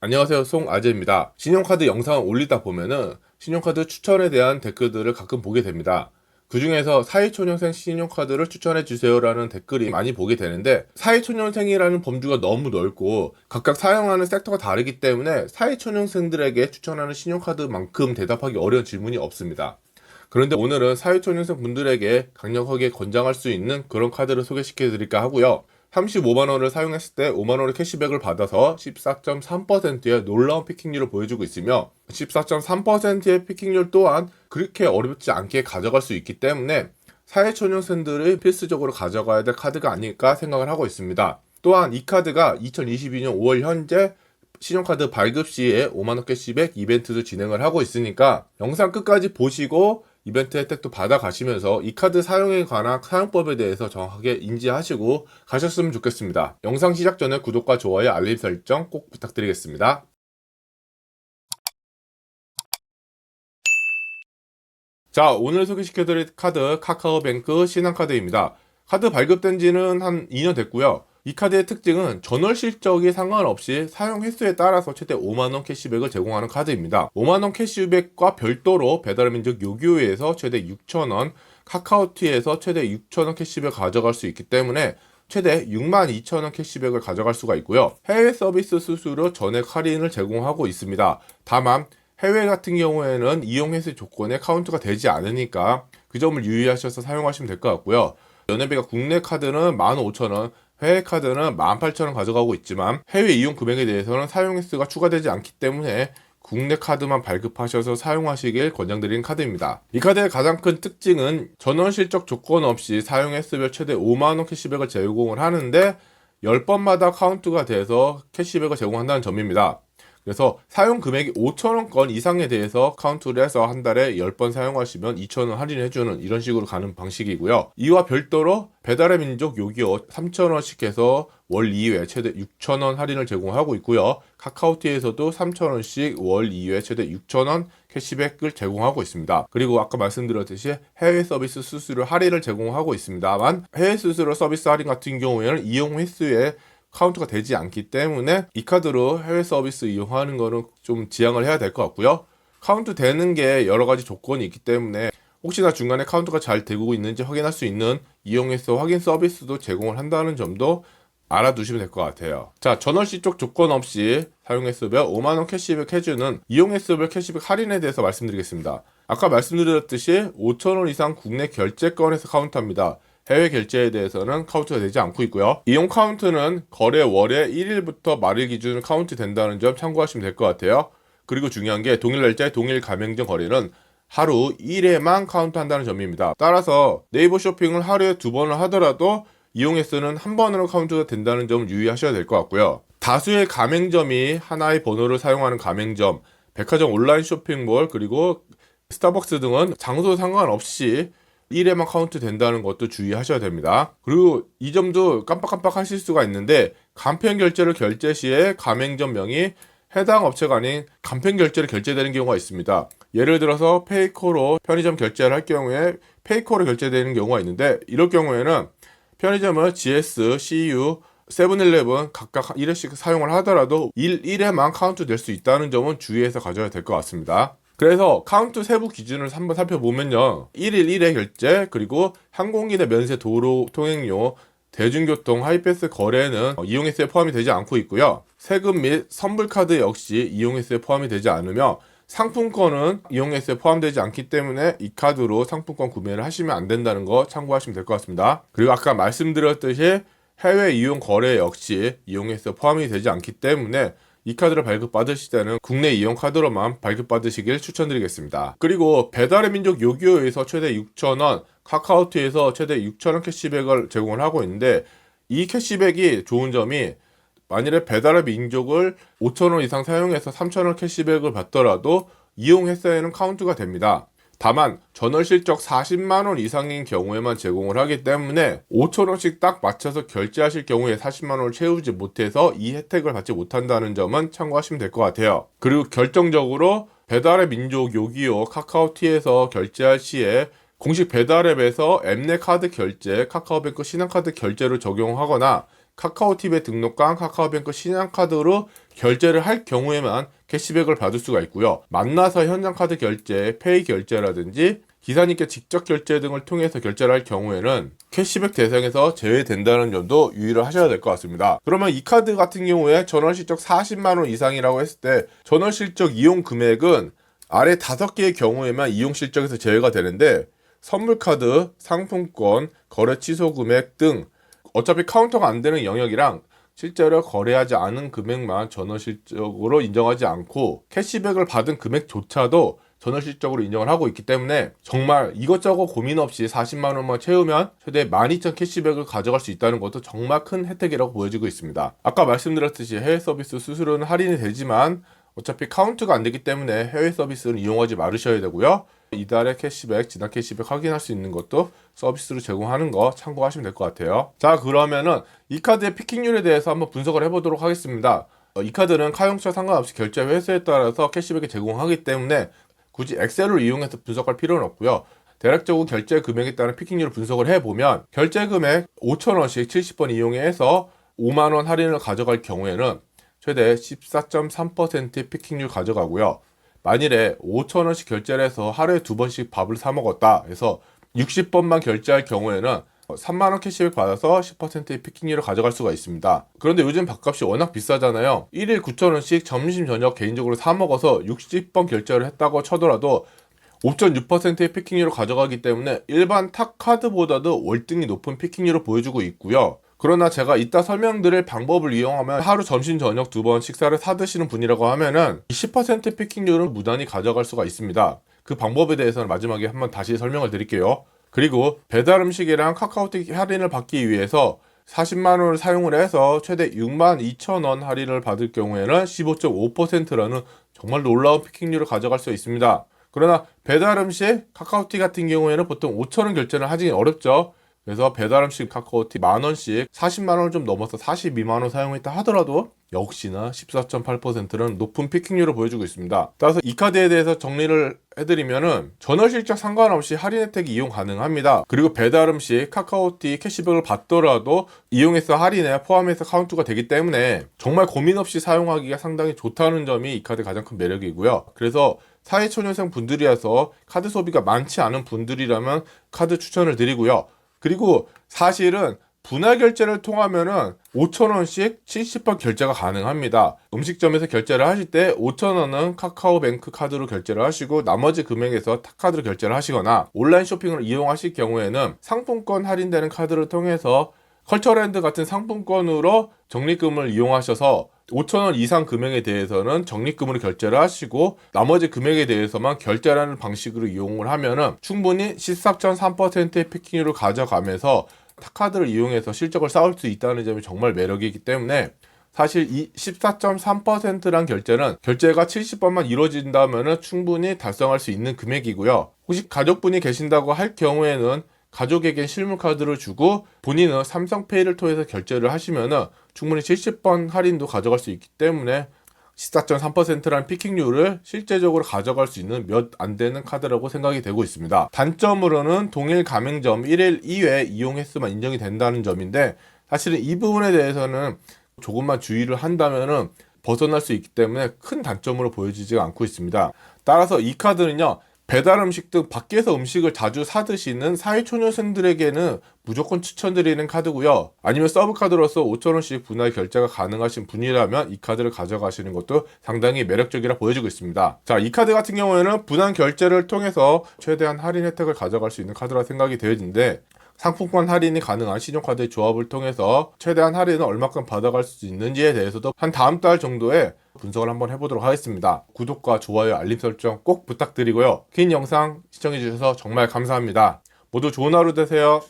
안녕하세요, 송아재입니다. 신용카드 영상을 올리다 보면은 신용카드 추천에 대한 댓글들을 가끔 보게 됩니다. 그 중에서 사회초년생 신용카드를 추천해주세요 라는 댓글이 많이 보게 되는데, 사회초년생이라는 범주가 너무 넓고 각각 사용하는 섹터가 다르기 때문에 사회초년생들에게 추천하는 신용카드만큼 대답하기 어려운 질문이 없습니다. 그런데 오늘은 사회초년생 분들에게 강력하게 권장할 수 있는 그런 카드를 소개시켜 드릴까 하고요. 35만원을 사용했을 때 5만원의 캐시백을 받아서 14.3%의 놀라운 피킹률을 보여주고 있으며, 14.3%의 피킹률 또한 그렇게 어렵지 않게 가져갈 수 있기 때문에 사회초년생들이 필수적으로 가져가야 될 카드가 아닐까 생각을 하고 있습니다. 또한 이 카드가 2022년 5월 현재 신용카드 발급 시에 5만원 캐시백 이벤트도 진행을 하고 있으니까 영상 끝까지 보시고 이벤트 혜택도 받아 가시면서 이 카드 사용에 관한 사용법에 대해서 정확하게 인지하시고 가셨으면 좋겠습니다. 영상 시작 전에 구독과 좋아요, 알림 설정 꼭 부탁드리겠습니다. 자, 오늘 소개시켜드릴 카드 카카오뱅크 신한카드입니다. 카드 발급된 지는 한 2년 됐고요. 이 카드의 특징은 전월 실적이 상관없이 사용 횟수에 따라서 최대 5만원 캐시백을 제공하는 카드입니다. 5만원 캐시백과 별도로 배달의민족 요기요에서 최대 6천원, 카카오티에서 최대 6천원 캐시백 가져갈 수 있기 때문에 최대 62,000원 캐시백을 가져갈 수가 있고요. 해외 서비스 수수료 전액 할인을 제공하고 있습니다. 다만 해외 같은 경우에는 이용 횟수 조건에 카운트가 되지 않으니까 그 점을 유의하셔서 사용하시면 될 것 같고요. 연회비가 국내 카드는 15,000원, 해외 카드는 18,000원 가져가고 있지만 해외 이용 금액에 대해서는 사용 횟수가 추가되지 않기 때문에 국내 카드만 발급하셔서 사용하시길 권장드리는 카드입니다. 이 카드의 가장 큰 특징은 전원 실적 조건 없이 사용 횟수별 최대 5만원 캐시백을 제공을 하는데 10번마다 카운트가 돼서 캐시백을 제공한다는 점입니다. 그래서 사용 금액이 5,000원권 이상에 대해서 카운트를 해서 한 달에 10번 사용하시면 2,000원 할인해주는 이런 식으로 가는 방식이고요. 이와 별도로 배달의 민족 요기요 3,000원씩 해서 월 2회 최대 6,000원 할인을 제공하고 있고요. 카카오티에서도 3,000원씩 월 2회 최대 6,000원 캐시백을 제공하고 있습니다. 그리고 아까 말씀드렸듯이 해외 서비스 수수료 할인을 제공하고 있습니다만, 해외 수수료 서비스 할인 같은 경우에는 이용 횟수에 카운트가 되지 않기 때문에 이 카드로 해외 서비스 이용하는 거는 좀 지양을 해야 될 것 같고요. 카운트 되는 게 여러 가지 조건이 있기 때문에 혹시나 중간에 카운트가 잘 되고 있는지 확인할 수 있는 이용 횟수 확인 서비스도 제공을 한다는 점도 알아두시면 될 것 같아요. 자, 전월시 쪽 조건 없이 사용 횟수별 5만원 캐시백 해주는 이용 횟수별 캐시백 할인에 대해서 말씀드리겠습니다. 아까 말씀드렸듯이 5,000원 이상 국내 결제권에서 카운트합니다. 해외 결제에 대해서는 카운트가 되지 않고 있고요. 이용 카운트는 거래 월의 1일부터 말일 기준으로 카운트 된다는 점 참고하시면 될 것 같아요. 그리고 중요한 게 동일 날짜에 동일 가맹점 거래는 하루 1회만 카운트한다는 점입니다. 따라서 네이버 쇼핑을 하루에 2번을 하더라도 이용 횟수는 한 번으로 카운트가 된다는 점을 유의하셔야 될 것 같고요. 다수의 가맹점이 하나의 번호를 사용하는 가맹점, 백화점 온라인 쇼핑몰, 그리고 스타벅스 등은 장소 상관없이 1회만 카운트 된다는 것도 주의하셔야 됩니다. 그리고 이 점도 깜빡깜빡 하실 수가 있는데, 간편 결제를 결제 시에 가맹점명이 해당 업체가 아닌 간편 결제를 결제되는 경우가 있습니다. 예를 들어서 페이커로 편의점 결제를 할 경우에 페이커로 결제되는 경우가 있는데, 이럴 경우에는 편의점은 GS, CU, 세븐일레븐 각각 1회씩 사용을 하더라도 1회만 카운트 될 수 있다는 점은 주의해서 가져야 될 것 같습니다. 그래서 카운트 세부 기준을 한번 살펴보면요, 1일 1회 결제, 그리고 항공기내 면세 도로 통행료, 대중교통 하이패스 거래는 이용 횟수에 포함이 되지 않고 있고요. 세금 및 선불카드 역시 이용 횟수에 포함이 되지 않으며, 상품권은 이용 횟수에 포함되지 않기 때문에 이 카드로 상품권 구매를 하시면 안 된다는 거 참고하시면 될 것 같습니다. 그리고 아까 말씀드렸듯이 해외 이용 거래 역시 이용 횟수에 포함이 되지 않기 때문에 이 카드를 발급받으실 때는 국내 이용 카드로만 발급받으시길 추천드리겠습니다. 그리고 배달의 민족 요기요에서 최대 6,000원, 카카오티에서 최대 6,000원 캐시백을 제공을 하고 있는데, 이 캐시백이 좋은 점이 만일에 배달의 민족을 5,000원 이상 사용해서 3,000원 캐시백을 받더라도 이용 횟수에는 카운트가 됩니다. 다만 전월 실적 40만원 이상인 경우에만 제공을 하기 때문에 5,000원씩 딱 맞춰서 결제하실 경우에 40만원을 채우지 못해서 이 혜택을 받지 못한다는 점은 참고하시면 될 것 같아요. 그리고 결정적으로 배달의 민족 요기요 카카오티에서 결제할 시에 공식 배달앱에서 앱내 카드 결제, 카카오뱅크 신한카드 결제를 적용하거나 카카오팁에 등록한 카카오뱅크 신한카드로 결제를 할 경우에만 캐시백을 받을 수가 있고요. 만나서 현장카드 결제, 페이 결제라든지 기사님께 직접 결제 등을 통해서 결제를 할 경우에는 캐시백 대상에서 제외된다는 점도 유의를 하셔야 될 것 같습니다. 그러면 이 카드 같은 경우에 전월 실적 40만원 이상이라고 했을 때 전월 실적 이용 금액은 아래 5개의 경우에만 이용 실적에서 제외가 되는데 선물카드, 상품권, 거래 취소 금액 등 어차피 카운터가 안 되는 영역이랑 실제로 거래하지 않은 금액만 전월 실적으로 인정하지 않고 캐시백을 받은 금액조차도 전월 실적으로 인정을 하고 있기 때문에 정말 이것저것 고민 없이 40만 원만 채우면 최대 12,000 캐시백을 가져갈 수 있다는 것도 정말 큰 혜택이라고 보여지고 있습니다. 아까 말씀드렸듯이 해외 서비스 수수료는 할인이 되지만 어차피 카운트가 안 되기 때문에 해외 서비스는 이용하지 말으셔야 되고요. 이달의 캐시백, 지난 캐시백 확인할 수 있는 것도 서비스로 제공하는 거 참고하시면 될 것 같아요. 자, 그러면은 이 카드의 피킹률에 대해서 한번 분석을 해보도록 하겠습니다. 이 카드는 카용처 상관없이 결제 횟수에 따라서 캐시백을 제공하기 때문에 굳이 엑셀을 이용해서 분석할 필요는 없고요. 대략적으로 결제 금액에 따른 피킹률을 분석을 해보면 결제 금액 5,000원씩 70번 이용해서 5만원 할인을 가져갈 경우에는 최대 14.3%의 피킹률 가져가고요. 만일에 5,000원씩 결제를 해서 하루에 2번씩 밥을 사 먹었다 해서 60번만 결제할 경우에는 3만원 캐시백 받아서 10%의 피킹률을 가져갈 수가 있습니다. 그런데 요즘 밥값이 워낙 비싸잖아요. 1일 9,000원씩 점심 저녁 개인적으로 사 먹어서 60번 결제를 했다고 쳐더라도 5.6%의 피킹률을 가져가기 때문에 일반 탑 카드보다도 월등히 높은 피킹률을 보여주고 있고요. 그러나 제가 이따 설명드릴 방법을 이용하면 하루 점심 저녁 2번 식사를 사 드시는 분이라고 하면은 10% 피킹률을 무난히 가져갈 수가 있습니다. 그 방법에 대해서는 마지막에 한번 다시 설명을 드릴게요. 그리고 배달 음식이랑 카카오톡 할인을 받기 위해서 40만원을 사용을 해서 최대 62,000원 할인을 받을 경우에는 15.5%라는 정말 놀라운 피킹률을 가져갈 수 있습니다. 그러나 배달 음식, 카카오톡 같은 경우에는 보통 5,000원 결제를 하기 어렵죠. 그래서 배달음식 카카오톡 만원씩 40만원을 좀 넘어서 42만원 사용했다 하더라도 역시나 14.8%는 높은 피킹률을 보여주고 있습니다. 따라서 이 카드에 대해서 정리를 해드리면은 전월 실적 상관없이 할인 혜택이 이용 가능합니다. 그리고 배달음식 카카오톡 캐시백을 받더라도 이용해서 할인에 포함해서 카운트가 되기 때문에 정말 고민 없이 사용하기가 상당히 좋다는 점이 이 카드의 가장 큰 매력이고요. 그래서 사회초년생 분들이라서 카드 소비가 많지 않은 분들이라면 카드 추천을 드리고요. 그리고 사실은 분할 결제를 통하면은 5,000원씩 70번 결제가 가능합니다. 음식점에서 결제를 하실 때 5,000원은 카카오뱅크 카드로 결제를 하시고 나머지 금액에서 탑카드로 결제를 하시거나 온라인 쇼핑을 이용하실 경우에는 상품권 할인되는 카드를 통해서 컬처랜드 같은 상품권으로 적립금을 이용하셔서 5,000원 이상 금액에 대해서는 적립금으로 결제를 하시고 나머지 금액에 대해서만 결제라는 방식으로 이용을 하면은 충분히 14.3%의 피킹률을 가져가면서 탑카드를 이용해서 실적을 쌓을 수 있다는 점이 정말 매력이기 때문에 사실 이 14.3%란 결제는 결제가 70번만 이루어진다면 충분히 달성할 수 있는 금액이고요. 혹시 가족분이 계신다고 할 경우에는 가족에게 실물카드를 주고 본인은 삼성페이를 통해서 결제를 하시면은 충분히 70번 할인도 가져갈 수 있기 때문에 14.3%라는 피킹률을 실제적으로 가져갈 수 있는 몇 안 되는 카드라고 생각이 되고 있습니다. 단점으로는 동일 가맹점 1일 2회 이용 횟수만 인정이 된다는 점인데 사실은 이 부분에 대해서는 조금만 주의를 한다면은 벗어날 수 있기 때문에 큰 단점으로 보여지지가 않고 있습니다. 따라서 이 카드는요. 배달 음식 등 밖에서 음식을 자주 사 드시는 사회초년생들에게는 무조건 추천드리는 카드고요. 아니면 서브카드로서 5,000원씩 분할 결제가 가능하신 분이라면 이 카드를 가져가시는 것도 상당히 매력적이라 보여지고 있습니다. 자, 이 카드 같은 경우에는 분할 결제를 통해서 최대한 할인 혜택을 가져갈 수 있는 카드라 생각이 되어지는데 상품권 할인이 가능한 신용카드의 조합을 통해서 최대한 할인을 얼마큼 받아갈 수 있는지에 대해서도 한 다음 달 정도에 분석을 한번 해보도록 하겠습니다. 구독과 좋아요, 알림 설정 꼭 부탁드리고요. 긴 영상 시청해주셔서 정말 감사합니다. 모두 좋은 하루 되세요.